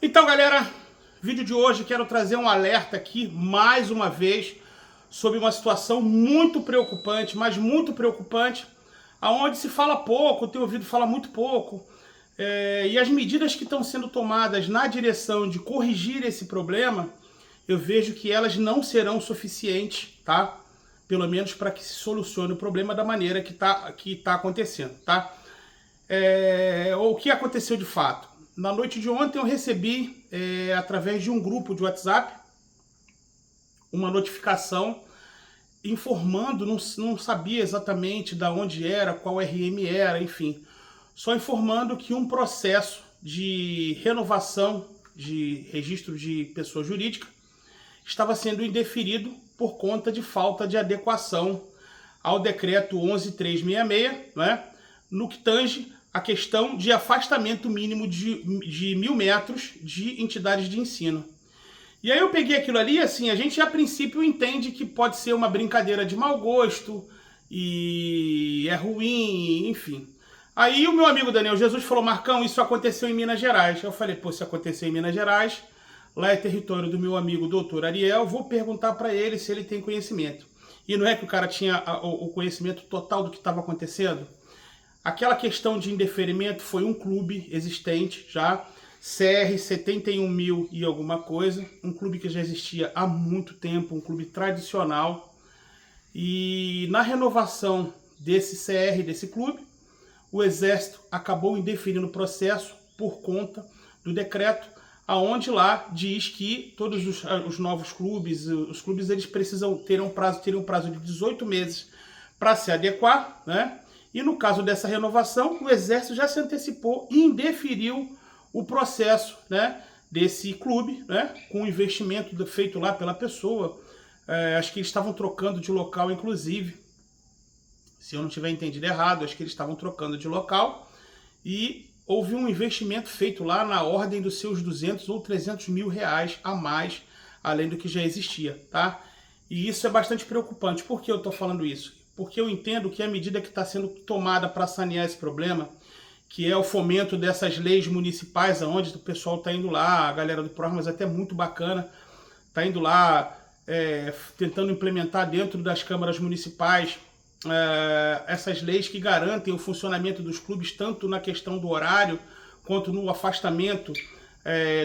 Então, galera, vídeo de hoje quero trazer um alerta aqui, mais uma vez, sobre uma situação muito preocupante, mas muito preocupante, aonde se fala pouco, tenho ouvido falar muito pouco, e as medidas que estão sendo tomadas na direção de corrigir esse problema, eu vejo que elas não serão suficientes, tá? Pelo menos para que se solucione o problema da maneira que tá acontecendo, tá? O que aconteceu de fato? Na noite de ontem eu recebi, através de um grupo de WhatsApp, uma notificação informando, não sabia exatamente de onde era, qual RM era, enfim, só informando que um processo de renovação de registro de pessoa jurídica estava sendo indeferido por conta de falta de adequação ao decreto 11.366, né, no que tange a questão de afastamento mínimo de 1.000 metros de entidades de ensino. E aí eu peguei aquilo ali, assim, a gente a princípio entende que pode ser uma brincadeira de mau gosto, e é ruim, enfim. Aí o meu amigo Daniel Jesus falou: Marcão, isso aconteceu em Minas Gerais. Eu falei: pô, se aconteceu em Minas Gerais, lá é território do meu amigo doutor Ariel, vou perguntar para ele se ele tem conhecimento. E não é que o cara tinha o conhecimento total do que estava acontecendo? Aquela questão de indeferimento foi um clube existente já, CR 71.000 e alguma coisa, um clube que já existia há muito tempo, um clube tradicional. E na renovação desse CR, desse clube, o Exército acabou indeferindo o processo por conta do decreto, aonde lá diz que todos os novos clubes, eles precisam ter um prazo de 18 meses para se adequar, né? E no caso dessa renovação, o Exército já se antecipou e indeferiu o processo, né, desse clube, né, com o investimento feito lá pela pessoa. Acho que eles estavam trocando de local, inclusive. Se eu não tiver entendido errado, acho que eles estavam trocando de local. E houve um investimento feito lá na ordem dos seus 200 ou 300 mil reais a mais, além do que já existia, tá? E isso é bastante preocupante. Por que eu estou falando isso? Porque eu entendo que a medida que está sendo tomada para sanear esse problema, que é o fomento dessas leis municipais, onde o pessoal está indo lá, a galera do Proarmas até muito bacana, está indo lá tentando implementar dentro das câmaras municipais essas leis que garantem o funcionamento dos clubes, tanto na questão do horário, quanto no afastamento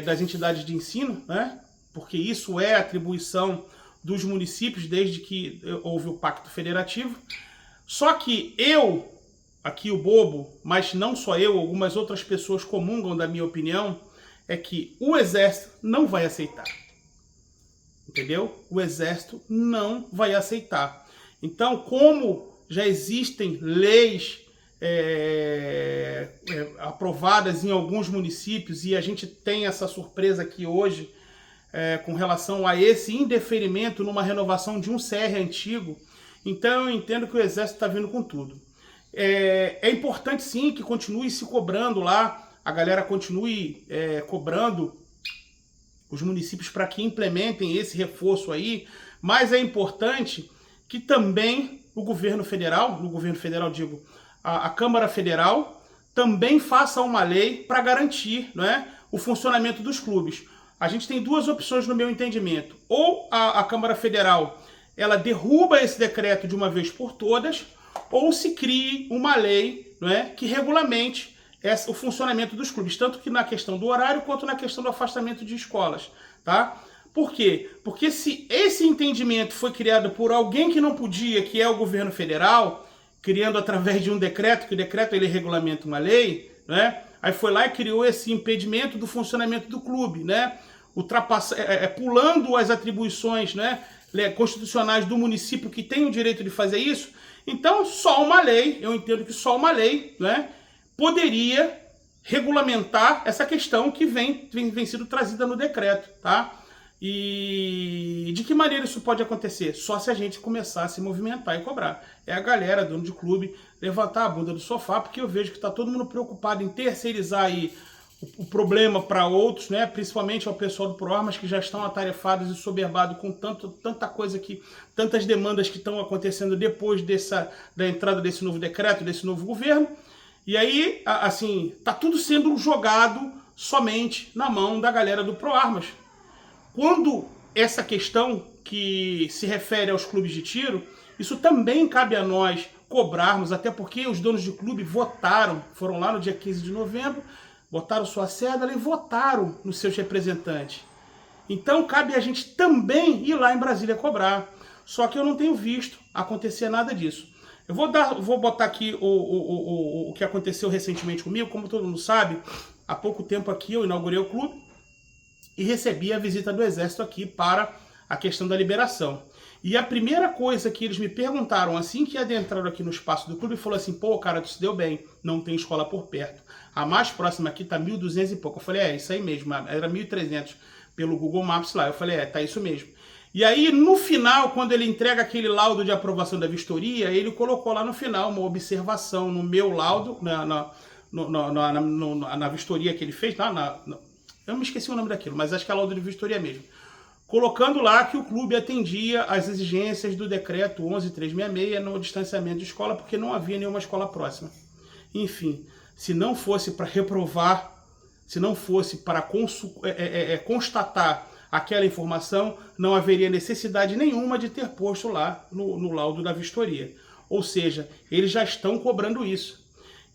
das entidades de ensino, né? Porque isso é atribuição dos municípios desde que houve o Pacto Federativo. Só que eu, aqui o bobo, mas não só eu, algumas outras pessoas comungam da minha opinião, é que o Exército não vai aceitar. Entendeu? O Exército não vai aceitar. Então, como já existem leis aprovadas em alguns municípios, e a gente tem essa surpresa aqui hoje, com relação a esse indeferimento numa renovação de um CR antigo, então eu entendo que o Exército está vindo com tudo. É importante sim que continue se cobrando lá, a galera continue cobrando os municípios para que implementem esse reforço aí, mas é importante que também o governo federal, digo, a Câmara Federal, também faça uma lei para garantir, né, o funcionamento dos clubes. A gente tem duas opções no meu entendimento. Ou a Câmara Federal ela derruba esse decreto de uma vez por todas, ou se crie uma lei, né, que regulamente o funcionamento dos clubes, tanto que na questão do horário quanto na questão do afastamento de escolas, tá? Por quê? Porque se esse entendimento foi criado por alguém que não podia, que é o governo federal, criando através de um decreto, que o decreto ele regulamenta uma lei, né? Aí foi lá e criou esse impedimento do funcionamento do clube, né? Pulando as atribuições, né, constitucionais do município que tem o direito de fazer isso. Então, só uma lei, eu entendo que só uma lei, né, poderia regulamentar essa questão que vem sido trazida no decreto, tá? E de que maneira isso pode acontecer? Só se a gente começar a se movimentar e cobrar. É a galera, dono de clube, levantar a bunda do sofá, porque eu vejo que está todo mundo preocupado em terceirizar aí o problema para outros, né? Principalmente ao pessoal do Proarmas, que já estão atarefados e soberbados com tanta coisa tantas demandas que estão acontecendo depois da entrada desse novo decreto, desse novo governo. E aí, assim, tá tudo sendo jogado somente na mão da galera do ProArmas. Quando essa questão que se refere aos clubes de tiro, isso também cabe a nós cobrarmos, até porque os donos de clube votaram, foram lá no dia 15 de novembro, botaram sua cédula e votaram nos seus representantes. Então cabe a gente também ir lá em Brasília cobrar. Só que eu não tenho visto acontecer nada disso. Eu vou botar aqui o que aconteceu recentemente comigo. Como todo mundo sabe, há pouco tempo aqui eu inaugurei o clube e recebi a visita do Exército aqui para a questão da liberação. E a primeira coisa que eles me perguntaram assim que adentraram aqui no espaço do clube, falou assim: pô, cara, tu se deu bem, não tem escola por perto. A mais próxima aqui tá 1.200 e pouco. Eu falei: é, isso aí mesmo, era 1.300 pelo Google Maps lá. Eu falei: é, tá isso mesmo. E aí, no final, quando ele entrega aquele laudo de aprovação da vistoria, ele colocou lá no final uma observação no meu laudo, na vistoria que ele fez, eu me esqueci o nome daquilo, mas acho que é laudo de vistoria mesmo. Colocando lá que o clube atendia às exigências do decreto 11.366 no distanciamento de escola, porque não havia nenhuma escola próxima. Enfim, se não fosse para reprovar, se não fosse para constatar aquela informação, não haveria necessidade nenhuma de ter posto lá no laudo da vistoria. Ou seja, eles já estão cobrando isso.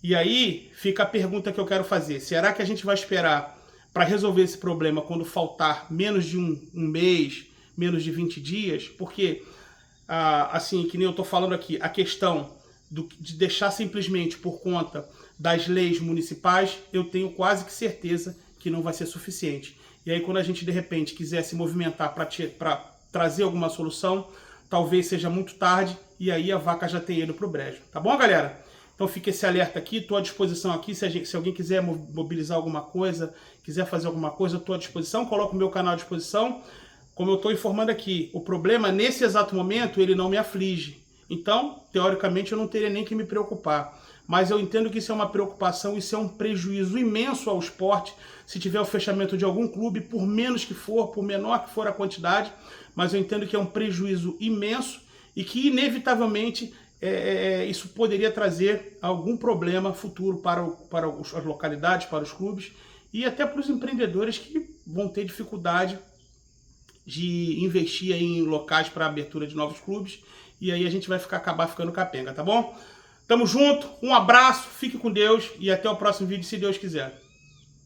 E aí fica a pergunta que eu quero fazer: será que a gente vai esperar para resolver esse problema quando faltar menos de um mês, menos de 20 dias? Porque, assim, que nem eu estou falando aqui, a questão de deixar simplesmente por conta das leis municipais, eu tenho quase que certeza que não vai ser suficiente. E aí, quando a gente, de repente, quiser se movimentar para trazer alguma solução, talvez seja muito tarde e aí a vaca já tenha ido para o brejo. Tá bom, galera? Então fica esse alerta aqui, estou à disposição aqui, se alguém quiser mobilizar alguma coisa, quiser fazer alguma coisa, eu estou à disposição, coloco o meu canal à disposição. Como eu estou informando aqui, o problema, nesse exato momento, ele não me aflige. Então, teoricamente, eu não teria nem que me preocupar. Mas eu entendo que isso é uma preocupação, isso é um prejuízo imenso ao esporte, se tiver o fechamento de algum clube, por menos que for, por menor que for a quantidade, mas eu entendo que é um prejuízo imenso e que, inevitavelmente, isso poderia trazer algum problema futuro para as localidades, para os clubes e até para os empreendedores que vão ter dificuldade de investir aí em locais para a abertura de novos clubes, e aí a gente vai acabar ficando capenga, tá bom? Tamo junto, um abraço, fique com Deus e até o próximo vídeo, se Deus quiser.